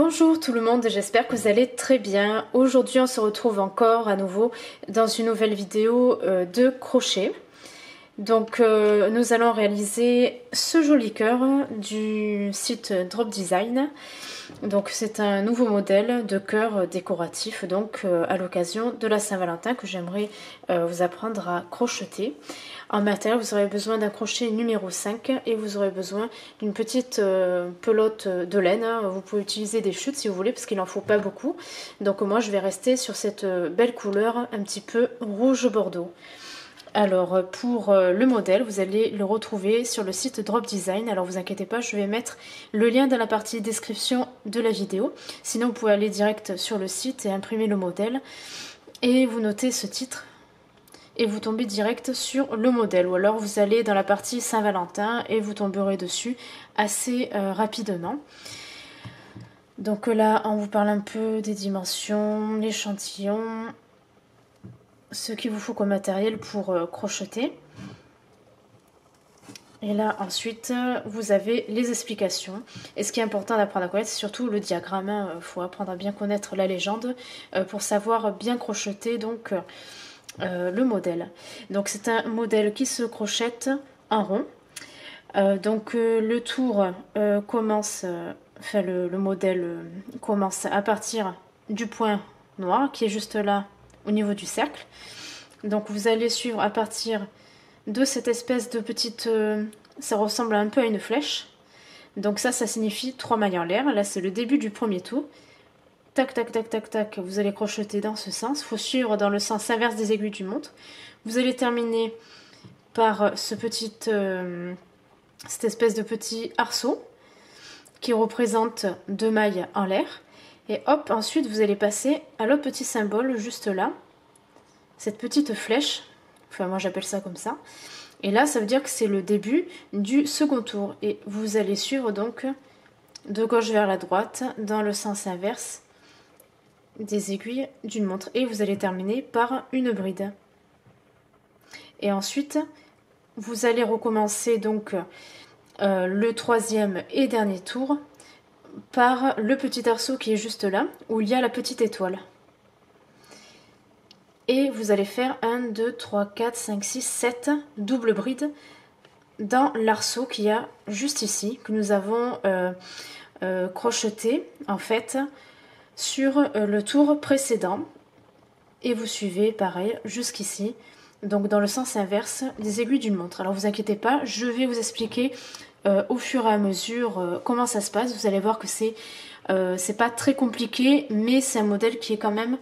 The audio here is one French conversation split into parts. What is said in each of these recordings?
Bonjour tout le monde, j'espère que vous allez très bien. Aujourd'hui on se retrouve encore à nouveau dans une nouvelle vidéo de crochet. Donc nous allons réaliser ce joli cœur du site Drop Design. Donc c'est un nouveau modèle de cœur décoratif donc à l'occasion de la Saint-Valentin que j'aimerais vous apprendre à crocheter. En matériel, vous aurez besoin d'un crochet numéro 5 et vous aurez besoin d'une petite pelote de laine. Vous pouvez utiliser des chutes si vous voulez parce qu'il n'en faut pas beaucoup. Donc moi je vais rester sur cette belle couleur un petit peu rouge bordeaux. Alors pour le modèle, vous allez le retrouver sur le site Drop Design. Alors vous inquiétez pas, je vais mettre le lien dans la partie description de la vidéo. Sinon vous pouvez aller direct sur le site et imprimer le modèle. Et vous notez ce titre. Et vous tombez direct sur le modèle. Ou alors vous allez dans la partie Saint-Valentin et vous tomberez dessus assez rapidement. Donc là, on vous parle un peu des dimensions, l'échantillon, ce qu'il vous faut comme matériel pour crocheter. Et là, ensuite, vous avez les explications. Et ce qui est important d'apprendre à connaître, c'est surtout le diagramme. Il faut apprendre à bien connaître la légende pour savoir bien crocheter donc le modèle. Donc c'est un modèle qui se crochette en rond. Donc le tour commence, le modèle commence à partir du point noir qui est juste là au niveau du cercle. Donc vous allez suivre à partir de cette espèce de petite, ça ressemble un peu à une flèche. Donc ça signifie 3 mailles en l'air. Là c'est le début du premier tour. Tac, tac, tac, tac, tac, vous allez crocheter dans ce sens. Il faut suivre dans le sens inverse des aiguilles d'une montre. Vous allez terminer par cette espèce de petit arceau qui représente 2 mailles en l'air. Et hop, ensuite vous allez passer à l'autre petit symbole juste là. Cette petite flèche, enfin moi j'appelle ça comme ça. Et là ça veut dire que c'est le début du second tour. Et vous allez suivre donc de gauche vers la droite dans le sens inverse des aiguilles d'une montre et vous allez terminer par une bride. Et ensuite vous allez recommencer donc le troisième et dernier tour par le petit arceau qui est juste là où il y a la petite étoile. Et vous allez faire 1, 2, 3, 4, 5, 6, 7 doubles brides dans l'arceau qu'il y a juste ici que nous avons crocheté en fait sur le tour précédent et vous suivez pareil jusqu'ici, donc dans le sens inverse des aiguilles d'une montre. Alors vous inquiétez pas, je vais vous expliquer au fur et à mesure comment ça se passe. Vous allez voir que c'est pas très compliqué, mais c'est un modèle qui est quand même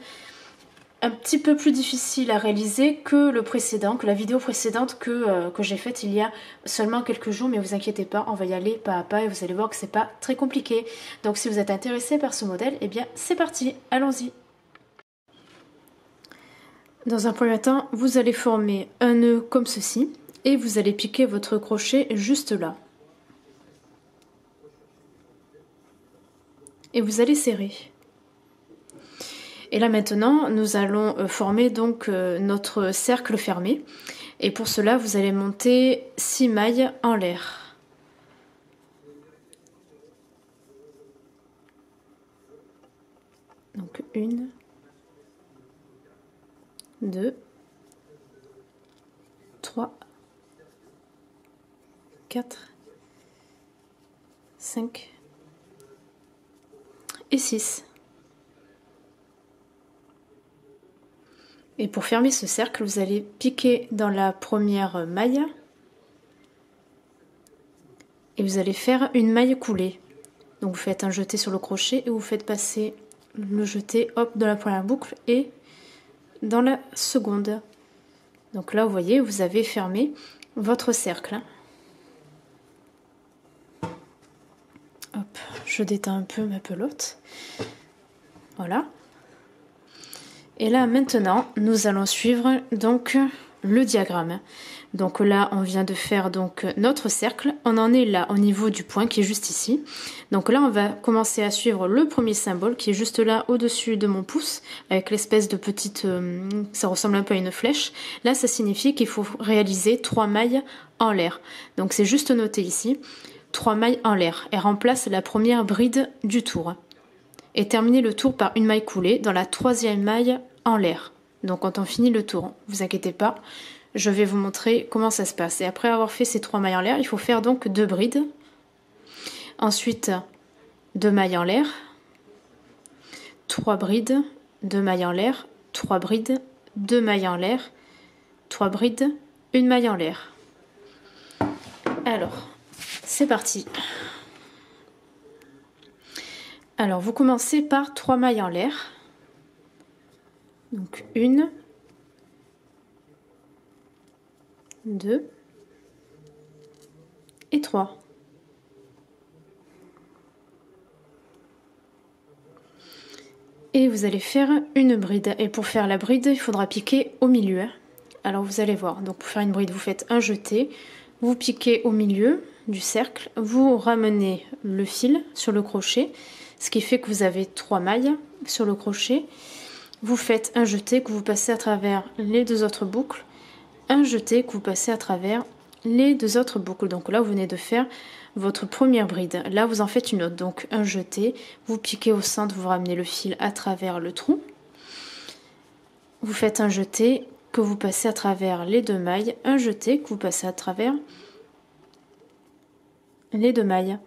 un petit peu plus difficile à réaliser que le précédent, que la vidéo précédente que j'ai faite il y a seulement quelques jours, mais vous inquiétez pas, on va y aller pas à pas et vous allez voir que c'est pas très compliqué. Donc si vous êtes intéressé par ce modèle, eh bien c'est parti, allons-y. Dans un premier temps, vous allez former un nœud comme ceci et vous allez piquer votre crochet juste là. Et vous allez serrer. Et là maintenant, nous allons former donc notre cercle fermé. Et pour cela, vous allez monter 6 mailles en l'air. Donc 1, 2, 3, 4, 5 et 6. Et pour fermer ce cercle, vous allez piquer dans la première maille et vous allez faire une maille coulée. Donc vous faites un jeté sur le crochet et vous faites passer le jeté hop dans la première boucle et dans la seconde. Donc là vous voyez, vous avez fermé votre cercle. Hop, je détends un peu ma pelote. Voilà. Et là maintenant nous allons suivre donc le diagramme. Donc là on vient de faire donc notre cercle, on en est là au niveau du point qui est juste ici. Donc là on va commencer à suivre le premier symbole qui est juste là au-dessus de mon pouce avec l'espèce de petite, ça ressemble un peu à une flèche. Là ça signifie qu'il faut réaliser 3 mailles en l'air. Donc c'est juste noté ici, 3 mailles en l'air. Elle remplace la première bride du tour. et terminez le tour par une maille coulée dans la troisième maille en l'air. Donc quand on finit le tour, vous inquiétez pas, je vais vous montrer comment ça se passe. Et après avoir fait ces 3 mailles en l'air, il faut faire donc 2 brides. Ensuite 2 mailles en l'air, 3 brides, 2 mailles en l'air, 3 brides, 2 mailles en l'air, 3 brides, 1 maille en l'air. Alors, c'est parti. Alors, vous commencez par 3 mailles en l'air. Donc, 1, 2 et 3. Et vous allez faire une bride. Et pour faire la bride, il faudra piquer au milieu. Alors, vous allez voir. Donc, pour faire une bride, vous faites un jeté. Vous piquez au milieu du cercle. Vous ramenez le fil sur le crochet. Ce qui fait que vous avez 3 mailles sur le crochet. Vous faites un jeté que vous passez à travers les 2 autres boucles. Un jeté que vous passez à travers les 2 autres boucles. Donc là, vous venez de faire votre première bride. Là, vous en faites une autre. Donc un jeté, vous piquez au centre, vous ramenez le fil à travers le trou. Vous faites un jeté que vous passez à travers les 2 mailles. Un jeté que vous passez à travers les 2 mailles.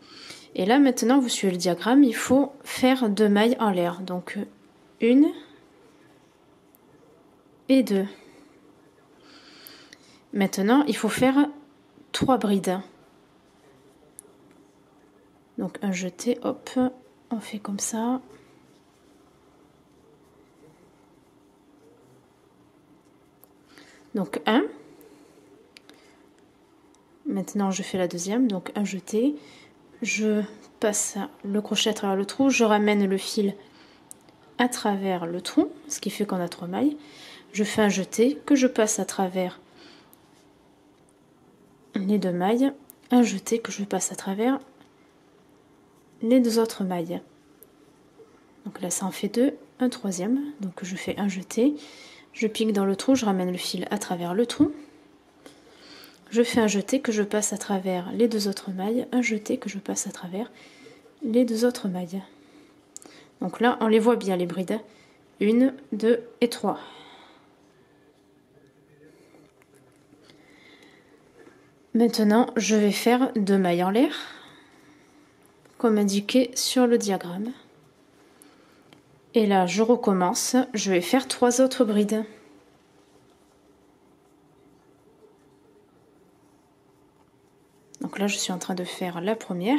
Et là, maintenant, vous suivez le diagramme. Il faut faire 2 mailles en l'air. Donc 1 et 2. Maintenant, il faut faire 3 brides. Donc un jeté, hop, on fait comme ça. Donc 1. Maintenant je fais la deuxième, donc un jeté. Je passe le crochet à travers le trou, je ramène le fil à travers le trou, ce qui fait qu'on a 3 mailles. Je fais un jeté que je passe à travers les 2 mailles, un jeté que je passe à travers les 2 autres mailles. Donc là ça en fait 2, un troisième, donc je fais un jeté, je pique dans le trou, je ramène le fil à travers le trou, je fais un jeté que je passe à travers les 2 autres mailles, un jeté que je passe à travers les 2 autres mailles. Donc là on les voit bien les brides, 1, 2 et 3. Maintenant je vais faire 2 mailles en l'air, comme indiqué sur le diagramme. Et là, je recommence. Je vais faire 3 autres brides. Donc là, je suis en train de faire la première.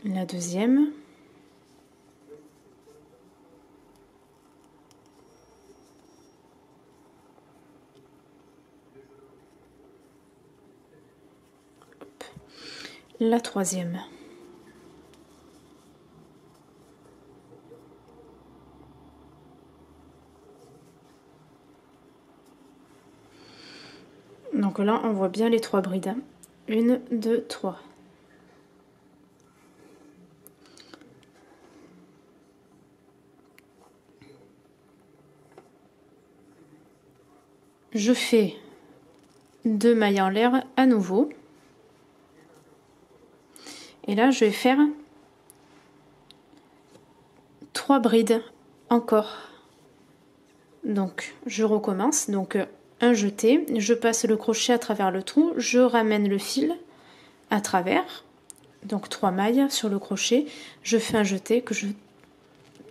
La deuxième. La troisième. Donc là, on voit bien les 3 brides. 1, 2, 3. Je fais 2 mailles en l'air à nouveau. Et là, je vais faire 3 brides encore. Donc, je recommence. Donc, un jeté, je passe le crochet à travers le trou, je ramène le fil à travers. Donc, 3 mailles sur le crochet. Je fais un jeté que je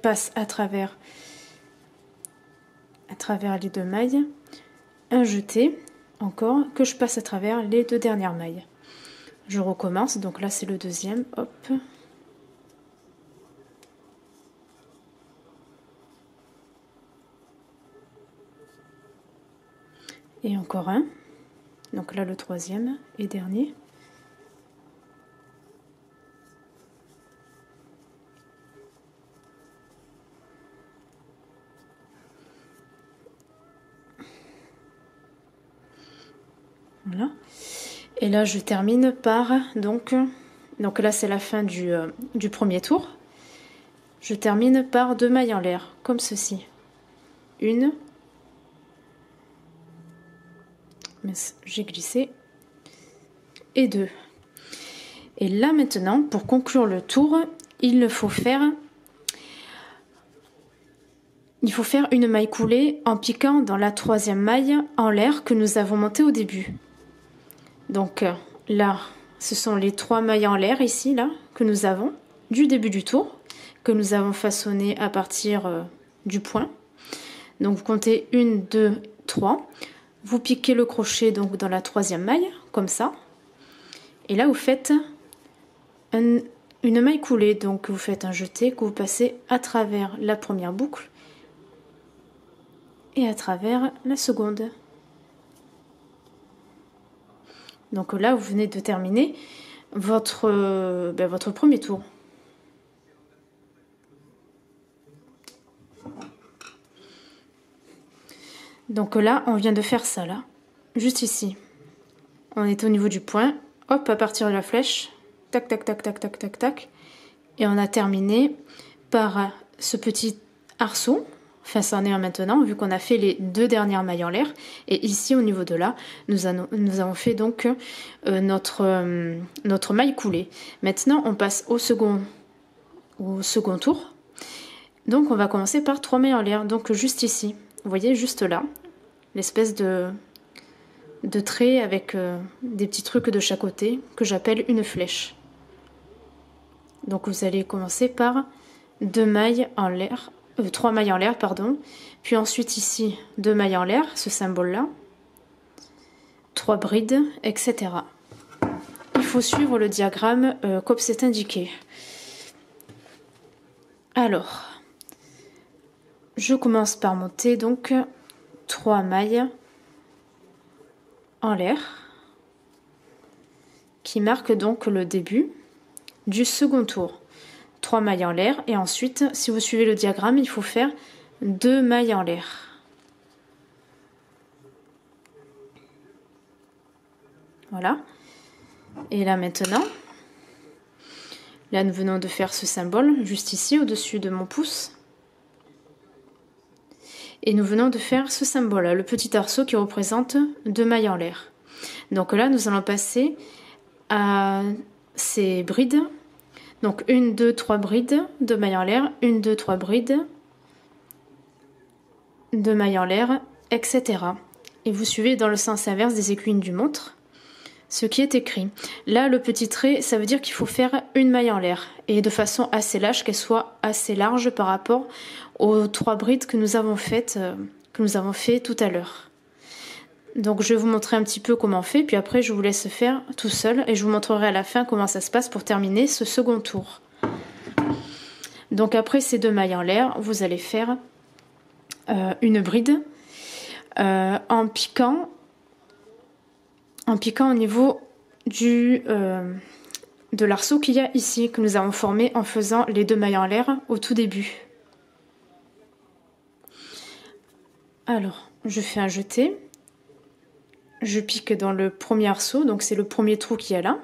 passe à travers les 2 mailles. Un jeté, encore, que je passe à travers les 2 dernières mailles. Je recommence, donc là c'est le deuxième, hop. Et encore un. Donc là le troisième et dernier. Voilà. Et là je termine par donc là c'est la fin du premier tour. Je termine par 2 mailles en l'air comme ceci. Une, j'ai glissé, et 2. Et là maintenant, pour conclure le tour, il faut faire une maille coulée en piquant dans la 3e maille en l'air que nous avons montée au début. Donc là, ce sont les 3 mailles en l'air ici, là, que nous avons du début du tour, que nous avons façonné à partir du point. Donc vous comptez 1, 2, 3. Vous piquez le crochet donc dans la 3e maille, comme ça. Et là, vous faites une maille coulée. Donc vous faites un jeté que vous passez à travers la première boucle et à travers la seconde. Donc là, vous venez de terminer votre premier tour. Donc là, on vient de faire ça, là, juste ici. On est au niveau du point, hop, à partir de la flèche, tac, tac, tac, tac, tac, tac, tac. Et on a terminé par ce petit arceau. Enfin, ça en est un maintenant, vu qu'on a fait les 2 dernières mailles en l'air. Et ici, au niveau de là, nous avons fait donc notre maille coulée. Maintenant, on passe au second tour. Donc, on va commencer par 3 mailles en l'air. Donc, juste ici. Vous voyez, juste là, l'espèce de trait avec des petits trucs de chaque côté que j'appelle une flèche. Donc vous allez commencer par 3 mailles en l'air, pardon. Puis ensuite ici 2 mailles en l'air, ce symbole-là, 3 brides, etc. Il faut suivre le diagramme comme c'est indiqué. Alors, je commence par monter donc 3 mailles en l'air qui marquent donc le début du second tour. 3 mailles en l'air et ensuite, si vous suivez le diagramme, il faut faire 2 mailles en l'air. Voilà. Et là maintenant, là nous venons de faire ce symbole juste ici au-dessus de mon pouce. Et nous venons de faire ce symbole-là, le petit arceau qui représente 2 mailles en l'air. Donc là, nous allons passer à ces brides. Donc 1, 2, 3 brides, 2 mailles en l'air, 1, 2, 3 brides, 2 mailles en l'air, etc. Et vous suivez dans le sens inverse des aiguilles d'une montre ce qui est écrit. Là, le petit trait, ça veut dire qu'il faut faire une maille en l'air et de façon assez lâche, qu'elle soit assez large par rapport aux 3 brides que nous avons fait tout à l'heure. Donc je vais vous montrer un petit peu comment on fait, puis après je vous laisse faire tout seul et je vous montrerai à la fin comment ça se passe pour terminer ce second tour. Donc après ces 2 mailles en l'air, vous allez faire une bride en piquant au niveau de l'arceau qu'il y a ici, que nous avons formé en faisant les 2 mailles en l'air au tout début. Alors, je fais un jeté, je pique dans le premier arceau, donc c'est le premier trou qu'il y a là.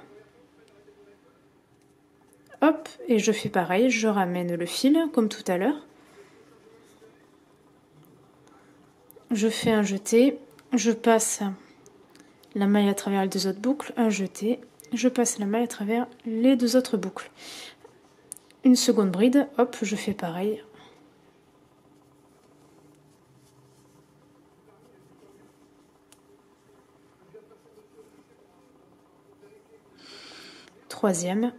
Hop, et je fais pareil, je ramène le fil comme tout à l'heure. Je fais un jeté, je passe la maille à travers les 2 autres boucles, un jeté, je passe la maille à travers les 2 autres boucles. Une seconde bride, hop, je fais pareil. Troisième.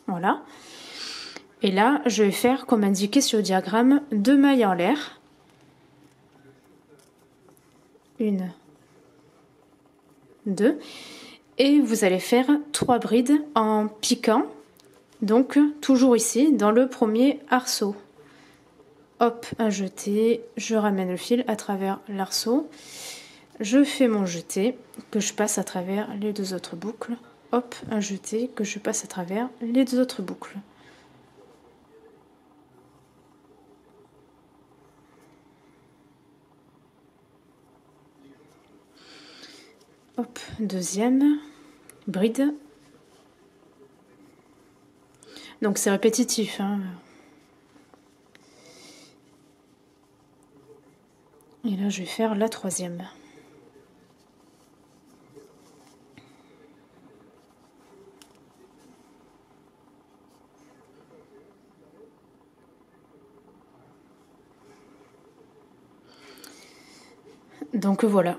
Voilà. Et là, je vais faire, comme indiqué sur le diagramme, 2 mailles en l'air. 1, 2. Et vous allez faire 3 brides en piquant. Donc, toujours ici, dans le premier arceau. Hop, un jeté, je ramène le fil à travers l'arceau. Je fais mon jeté, que je passe à travers les 2 autres boucles. Hop, un jeté, que je passe à travers les 2 autres boucles. Hop, deuxième bride. Donc c'est répétitif, hein. Et là, je vais faire la troisième. Donc voilà,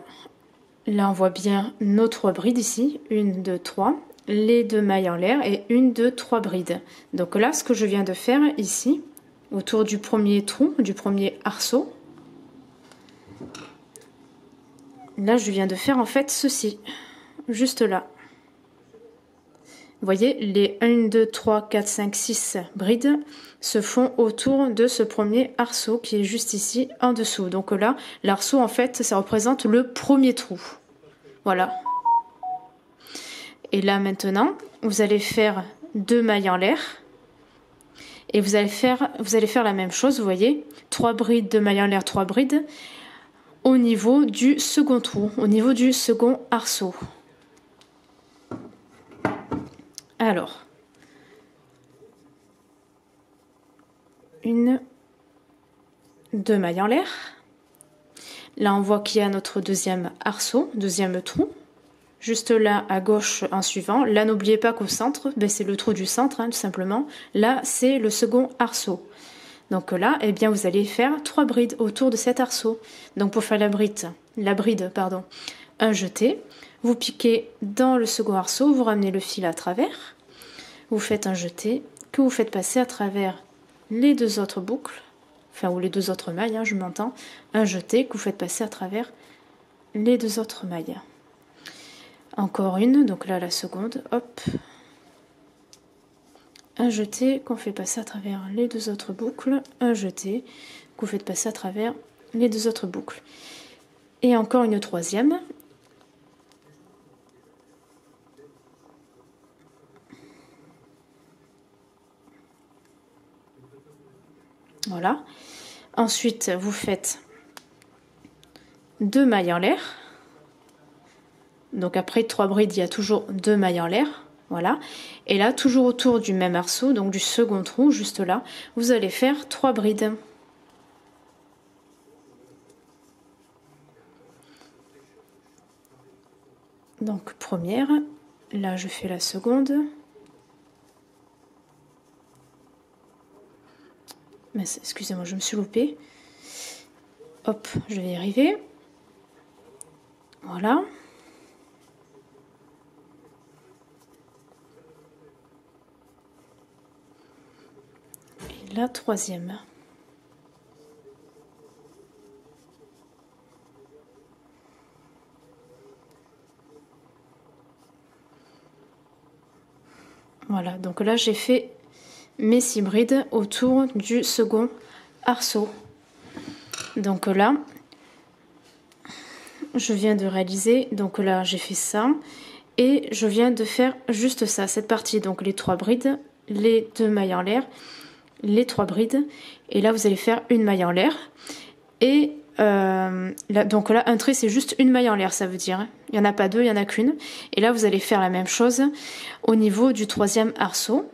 là on voit bien nos 3 brides ici, 1, 2, 3, les 2 mailles en l'air et 1, 2, 3 brides. Donc là, ce que je viens de faire ici, autour du premier trou, du premier arceau, là je viens de faire en fait ceci, juste là. Vous voyez, les 1, 2, 3, 4, 5, 6 brides se font autour de ce premier arceau qui est juste ici en dessous. Donc là, l'arceau en fait, ça représente le premier trou. Voilà. Et là maintenant, vous allez faire 2 mailles en l'air. Et vous allez faire la même chose, vous voyez, 3 brides, 2 mailles en l'air, 3 brides, au niveau du second trou, au niveau du second arceau. Alors, 1, 2 mailles en l'air. Là, on voit qu'il y a notre deuxième arceau, deuxième trou. Juste là, à gauche, en suivant. Là, n'oubliez pas qu'au centre, ben, c'est le trou du centre, hein, tout simplement. Là, c'est le second arceau. Donc là, eh bien, vous allez faire 3 brides autour de cet arceau. Donc pour faire la bride, un jeté. Vous piquez dans le second arceau, vous ramenez le fil à travers. Vous faites un jeté que vous faites passer à travers les 2 autres boucles. Enfin, ou les 2 autres mailles, hein, je m'entends. Un jeté que vous faites passer à travers les 2 autres mailles. Encore une, donc là la seconde, hop. Un jeté qu'on fait passer à travers les 2 autres boucles. Un jeté que vous faites passer à travers les 2 autres boucles. Et encore une troisième. Voilà. Ensuite, vous faites 2 mailles en l'air. Donc après 3 brides, il y a toujours 2 mailles en l'air. Voilà. Et là, toujours autour du même arceau, donc du second trou, juste là, vous allez faire 3 brides. Donc première, là je fais la seconde. Mais excusez-moi, je me suis loupée. Hop, je vais y arriver. Voilà. Et la troisième. Voilà, donc là j'ai fait mes 6 brides autour du second arceau. Donc là, je viens de réaliser, donc là j'ai fait ça, et je viens de faire juste ça, cette partie, donc les 3 brides, les 2 mailles en l'air, les 3 brides, et là vous allez faire une maille en l'air, et là, donc là un trait c'est juste une maille en l'air, ça veut dire, hein. Il n'y en a pas 2, il n'y en a qu'une, et là vous allez faire la même chose au niveau du 3e arceau.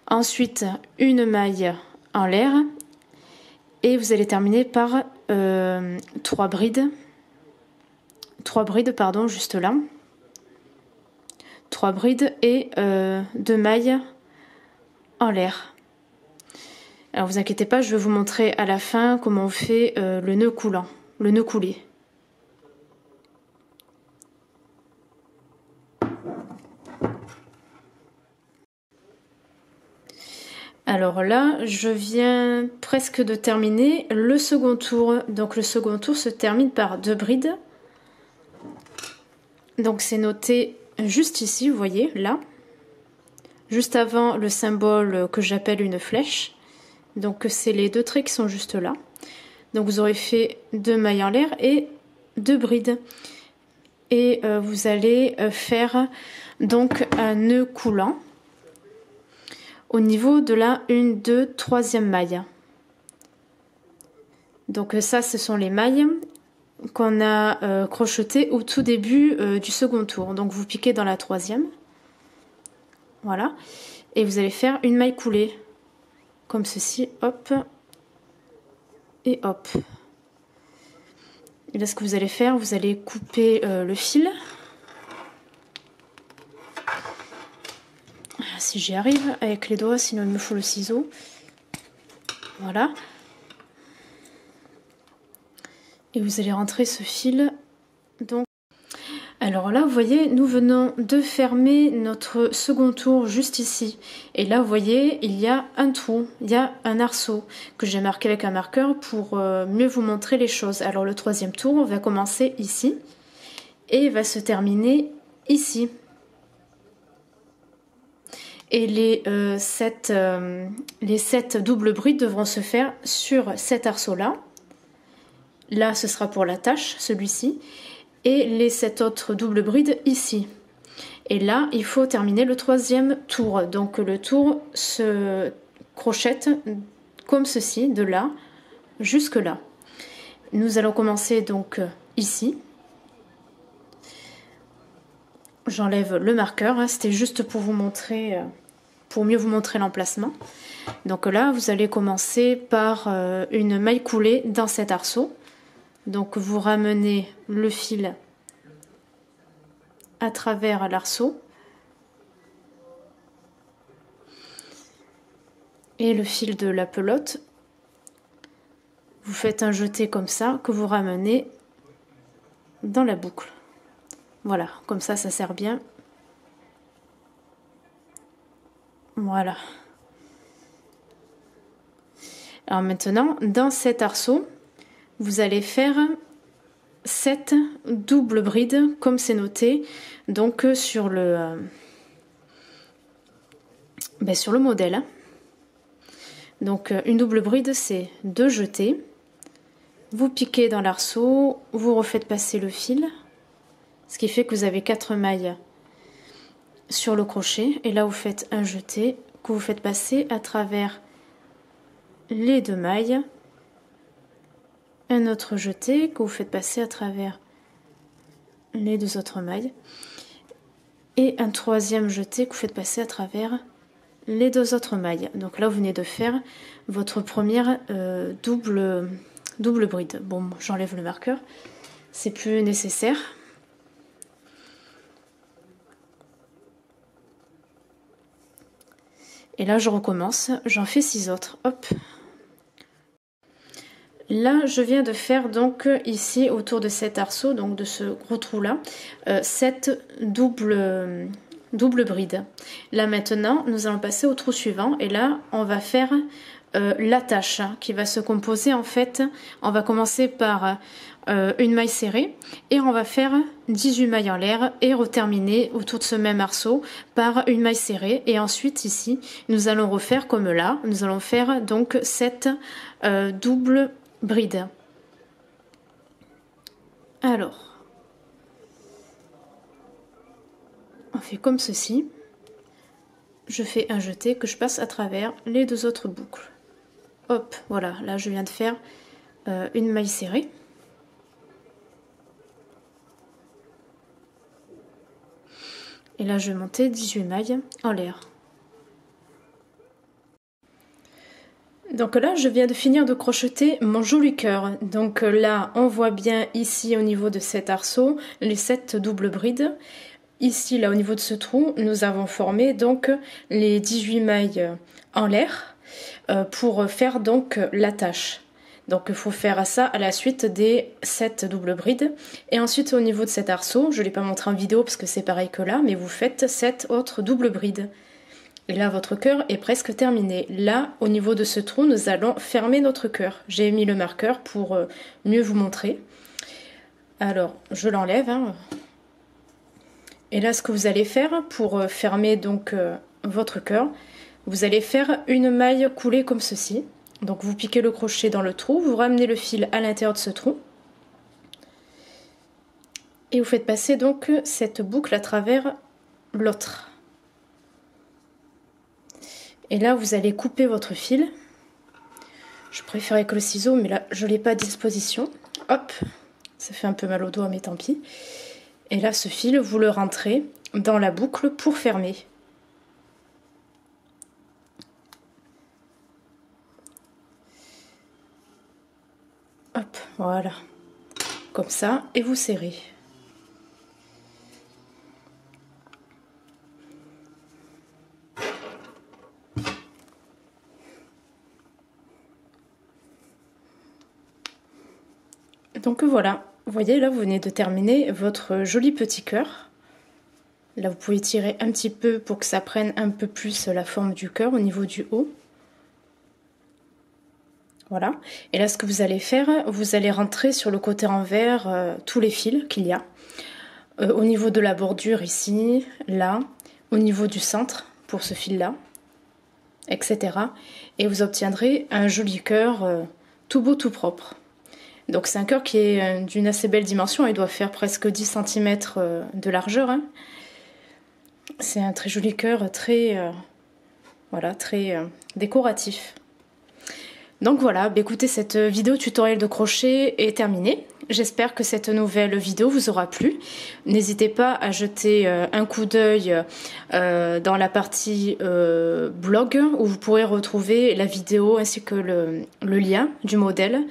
Ensuite, une maille en l'air et vous allez terminer par 3 brides. 3 brides, pardon, juste là. 3 brides et 2 mailles en l'air. Alors vous inquiétez pas, je vais vous montrer à la fin comment on fait le nœud coulant, le nœud coulé. Alors là, je viens presque de terminer le second tour. Donc le second tour se termine par 2 brides. Donc c'est noté juste ici, vous voyez, là. Juste avant le symbole que j'appelle une flèche. Donc c'est les 2 traits qui sont juste là. Donc vous aurez fait 2 mailles en l'air et 2 brides. Et vous allez faire donc un nœud coulant au niveau de la 1, 2, 3e maille. Donc ça, ce sont les mailles qu'on a crochetées au tout début du second tour. Donc vous piquez dans la 3e. Voilà. Et vous allez faire une maille coulée. Comme ceci, hop. Et hop. Et là, ce que vous allez faire, vous allez couper le fil. Si j'y arrive avec les doigts, sinon il me faut le ciseau. Voilà. Et vous allez rentrer ce fil. Donc, alors là, vous voyez, nous venons de fermer notre second tour juste ici. Et là, vous voyez, il y a un trou, il y a un arceau que j'ai marqué avec un marqueur pour mieux vous montrer les choses. Alors le troisième tour va commencer ici et va se terminer ici. Et les 7 doubles brides devront se faire sur cet arceau-là. Là, ce sera pour la tâche, celui-ci. Et les 7 autres doubles brides ici. Et là, il faut terminer le troisième tour. Donc le tour se crochette comme ceci, de là jusque là. Nous allons commencer donc ici. J'enlève le marqueur, hein, c'était juste pour vous montrer, pour mieux vous montrer l'emplacement. Donc là, vous allez commencer par une maille coulée dans cet arceau. Donc vous ramenez le fil à travers l'arceau et le fil de la pelote. Vous faites un jeté comme ça que vous ramenez dans la boucle. Voilà, comme ça sert bien. Voilà. Alors maintenant, dans cet arceau, vous allez faire 7 doubles brides, comme c'est noté, donc sur le modèle. Donc une double bride, c'est 2 jetés. Vous piquez dans l'arceau, vous refaites passer le fil, ce qui fait que vous avez 4 mailles sur le crochet. Et là, vous faites un jeté que vous faites passer à travers les 2 mailles. Un autre jeté que vous faites passer à travers les 2 autres mailles. Et un troisième jeté que vous faites passer à travers les 2 autres mailles. Donc là, vous venez de faire votre première double bride. Bon, j'enlève le marqueur, c'est plus nécessaire. Et là, je recommence, j'en fais 6 autres. Hop. Là, je viens de faire donc ici, autour de cet arceau, donc de ce gros trou-là, 7 doubles brides. Là, maintenant, nous allons passer au trou suivant. Et là, on va faire l'attache qui va se composer, en fait, on va commencer par une maille serrée et on va faire 18 mailles en l'air et reterminer autour de ce même arceau par une maille serrée. Et ensuite, ici, nous allons refaire comme là, nous allons faire donc 7 doubles bride. Alors, on fait comme ceci. Je fais un jeté que je passe à travers les 2 autres boucles. Hop, voilà, là je viens de faire une maille serrée. Et là je vais monter 18 mailles en l'air. Donc là, je viens de finir de crocheter mon joli cœur. Donc là, on voit bien ici au niveau de cet arceau, les 7 doubles brides. Ici, là, au niveau de ce trou, nous avons formé donc les 18 mailles en l'air pour faire donc l'attache. Donc il faut faire ça à la suite des 7 doubles brides. Et ensuite, au niveau de cet arceau, je ne l'ai pas montré en vidéo parce que c'est pareil que là, mais vous faites 7 autres doubles brides. Et là, votre cœur est presque terminé. Là, au niveau de ce trou, nous allons fermer notre cœur. J'ai mis le marqueur pour mieux vous montrer. Alors, je l'enlève. Hein. Et là, ce que vous allez faire pour fermer donc votre cœur, vous allez faire une maille coulée comme ceci. Donc, vous piquez le crochet dans le trou, vous ramenez le fil à l'intérieur de ce trou. Et vous faites passer donc cette boucle à travers l'autre. Et là, vous allez couper votre fil. Je préfère avec le ciseau, mais là, je ne l'ai pas à disposition. Hop, ça fait un peu mal au doigt, mais tant pis. Et là, ce fil, vous le rentrez dans la boucle pour fermer. Hop, voilà. comme ça, et vous serrez. Donc voilà, vous voyez là, vous venez de terminer votre joli petit cœur. Là, vous pouvez tirer un petit peu pour que ça prenne un peu plus la forme du cœur au niveau du haut. Voilà. Et là, ce que vous allez faire, vous allez rentrer sur le côté envers tous les fils qu'il y a. Au niveau de la bordure ici, là, au niveau du centre pour ce fil-là, etc. Et vous obtiendrez un joli cœur tout beau, tout propre. Donc c'est un cœur qui est d'une assez belle dimension, il doit faire presque 10 cm de largeur. Hein. C'est un très joli cœur, très, voilà, très décoratif. Donc voilà, écoutez, cette vidéo tutoriel de crochet est terminée. J'espère que cette nouvelle vidéo vous aura plu. N'hésitez pas à jeter un coup d'œil dans la partie blog où vous pourrez retrouver la vidéo ainsi que le lien du modèle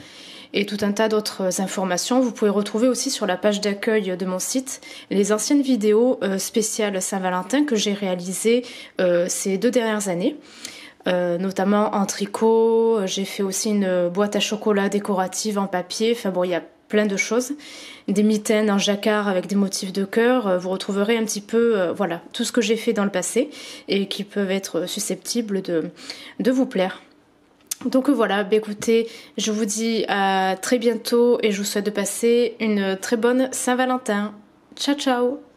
et tout un tas d'autres informations. Vous pouvez retrouver aussi sur la page d'accueil de mon site les anciennes vidéos spéciales Saint-Valentin que j'ai réalisées ces 2 dernières années. Notamment en tricot, j'ai fait aussi une boîte à chocolat décorative en papier, enfin bon, il y a plein de choses. Des mitaines en jacquard avec des motifs de cœur, vous retrouverez un petit peu voilà, tout ce que j'ai fait dans le passé et qui peuvent être susceptibles de vous plaire. Donc voilà, écoutez, je vous dis à très bientôt et je vous souhaite de passer une très bonne Saint-Valentin. Ciao ciao!